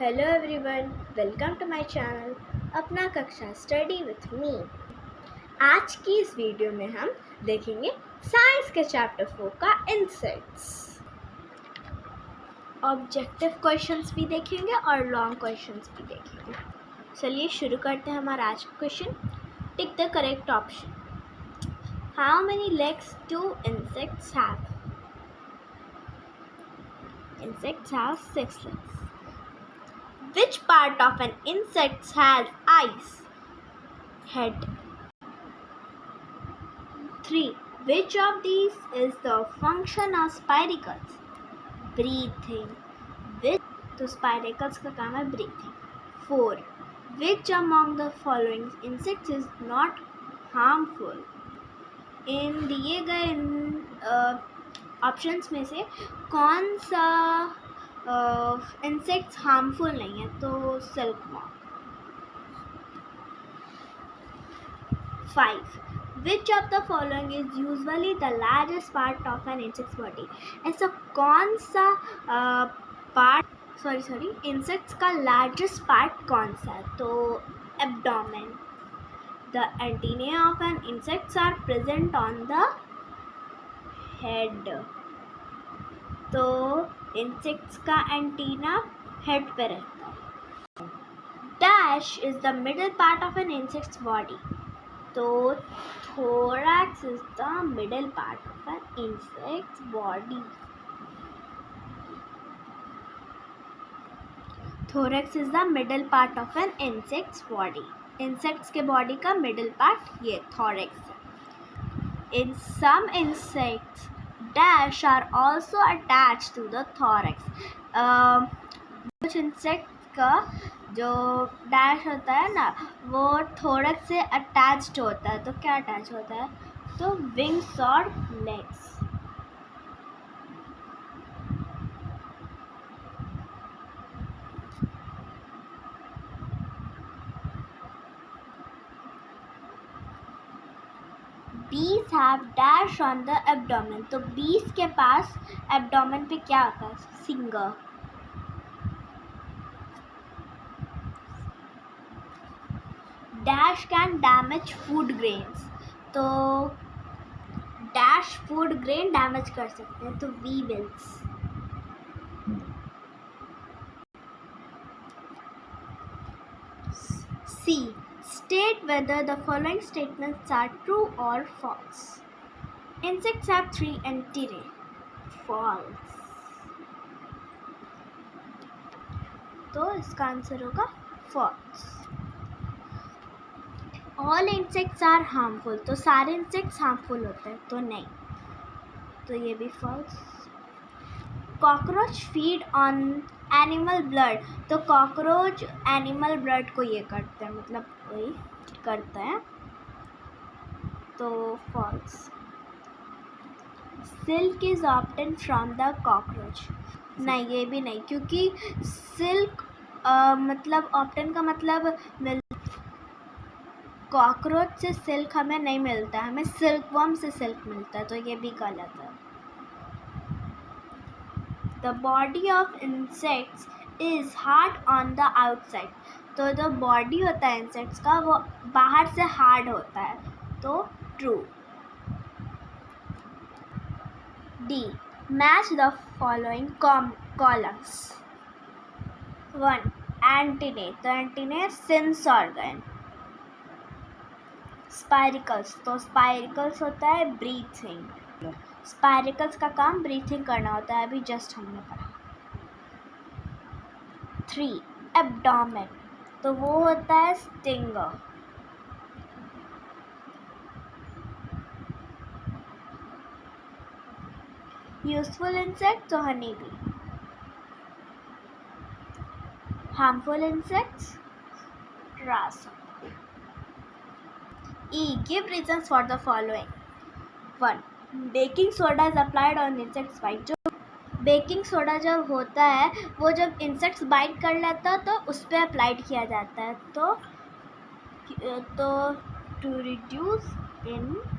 Hello everyone, welcome to my channel Apna Kaksha study with me. आज की इस वीडियो में हम देखेंगे साइंस के चैप्टर 4 का इंसेक्ट्स। ऑब्जेक्टिव क्वेश्चंस भी देखेंगे और लॉन्ग क्वेश्चंस भी देखेंगे। चलिए शुरू करते हैं हमारा आज का question. Tick the correct option. How many legs do insects have? Insects have 6 legs. Which part of an insect has eyes? Head. 3. Which of these is the function of spiracles? Breathing. तो spiracles का काम है breathing. 4. Which among the following insects is not harmful? इन दिए गए options में से कौन सा इंसेक्ट्स हार्मफुल नहीं है? तो silkworm. 5. Which of the following is usually the largest part of an insect's body? ऐसा कौन सा इंसेक्ट्स का लार्जेस्ट पार्ट कौन सा है? तो abdomen. The antennae of an insect are present on the head. तो इंसेक्ट्स का एंटीना हेड पे रहता है. Dash is the middle part of an insect's body. तो thorax is the middle part of an insect's body. Thorax is the middle part of an insect's body. Insects के body का middle part ये thorax है. In some insects, dash are also attached to the thorax. कुछ insect का जो dash होता है ना, वो थोरैक्स से अटैच्ड होता है. तो क्या अटैच होता है? तो विंग्स और लेग्स. Bees have dash on the abdomen. तो बीज के पास एब्डोमेन पे क्या होता है? Singer. Dash can damage food grains. तो डैश फूड ग्रेन डैमेज कर सकते हैं. तो weevils. C. State whether the following statements are true और false. Insects have 3 antennae. False. तो इसका आंसर होगा false. All insects are harmful. तो सारे इंसेक्ट्स हार्मफुल होते हैं. तो नहीं, तो ये भी false. Cockroach feed on animal blood. तो कॉकरोच एनिमल ब्लड को ये करते हैं, मतलब वही करते हैं. तो false. Silk is obtain from the cockroach. नहीं, ये भी नहीं, क्योंकि सिल्क मतलब ऑब्टेन का मतलब कॉकरोच से सिल्क हमें नहीं मिलता, हमें सिल्कवॉर्म से सिल्क मिलता है. तो ये भी गलत है. The body of insects is hard on the outside. तो जो बॉडी होता है इंसेक्ट्स का, वो बाहर से हार्ड होता है. तो true. D. Match the following columns. 1. Antennae. तो एंटीने सेंस ऑर्गन. स्पाइरिकल्स. तो स्पाइरिकल्स होता है ब्रीथिंग. स्पाइरिकल्स का काम ब्रीथिंग करना होता है, अभी जस्ट हमने पढ़ा. 3. एब्डोमेन. तो वो होता है स्टिंगर. यूजफुल इंसेक्ट तो honey bee. Harmful insects grasshopper. E. Give reasons for the following. 1. Baking soda is applied on insects bite. जो बेकिंग सोडा जब होता है, वो जब इंसेक्ट्स बाइट कर लेता है तो उस पर अप्लाइड किया जाता है. तो to reduce inflammation.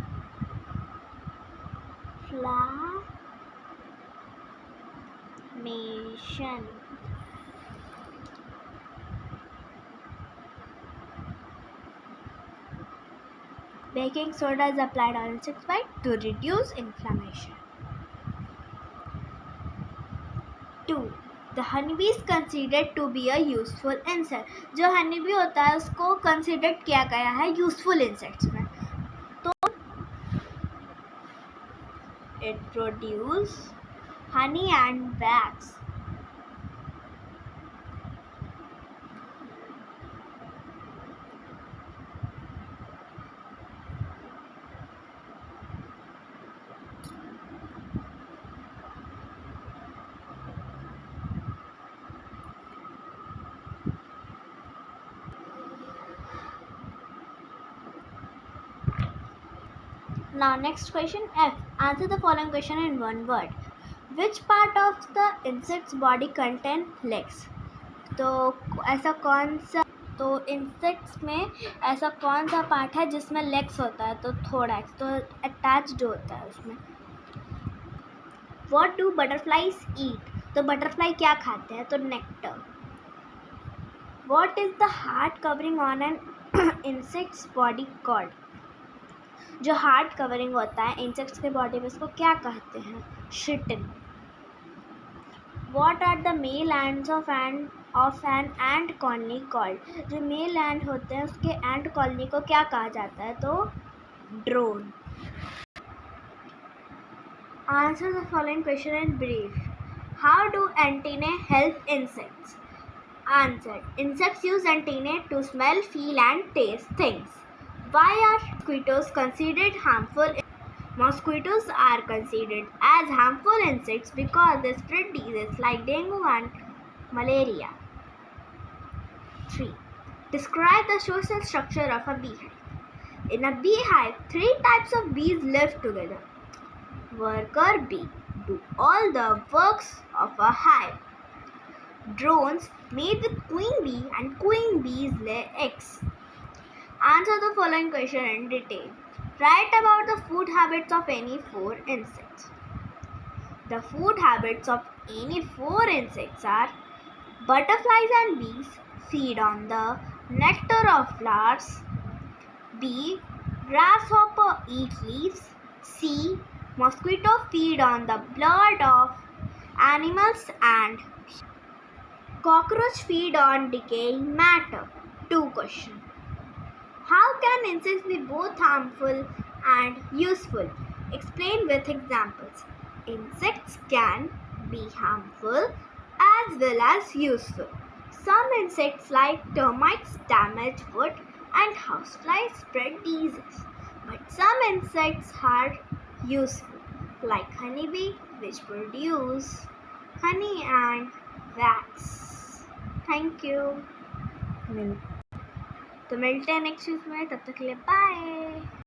Baking soda is applied on insect bite to reduce inflammation. 2. The honeybee is considered to be a useful insect. जो honeybee होता है उसको considered किया गया है useful insects में. तो it produce honey and wax. Now next question F. Answer the following question in one word. Which part of the insect's body contain legs? तो ऐसा कौन सा इंसेक्ट्स में ऐसा कौन सा पार्ट है जिसमें लेग्स होता है? तो थोरैक्स, तो अटैच्ड होता है उसमें. What do butterflies eat? तो बटरफ्लाई क्या खाते हैं? तो nectar. What is the hard covering on an insect's body called? जो हार्ड कवरिंग होता है इंसेक्ट्स के बॉडी में उसको क्या कहते हैं? शिटिन. What are the male ants of an ant colony called? जो मेल एंट होते हैं उसके एंट कॉलोनी को क्या कहा जाता है? तो drone. Answer the following question in brief. How do antennae help insects? Answer. Insects use antennae to smell, feel and taste things. Why are mosquitoes considered harmful? Mosquitoes are considered as harmful insects because they spread diseases like dengue and malaria. 3. Describe the social structure of a beehive. In a beehive, 3 types of bees live together. Worker bee do all the works of a hive. Drones mate with queen bee and queen bees lay eggs. Answer the following question in detail. Write about the food habits of any 4 insects. The food habits of any 4 insects are: butterflies and bees feed on the nectar of flowers. B. Grasshopper eat leaves. C. Mosquito feed on the blood of animals and cockroach feed on decaying matter. 2 questions. How can insects be both harmful and useful? Explain with examples. Insects can be harmful as well as useful. Some insects like termites damage wood and houseflies spread diseases. But some insects are useful, like honeybee, which produce honey and wax. Thank you. तो मिलते हैं next week में, तब तक के लिए bye.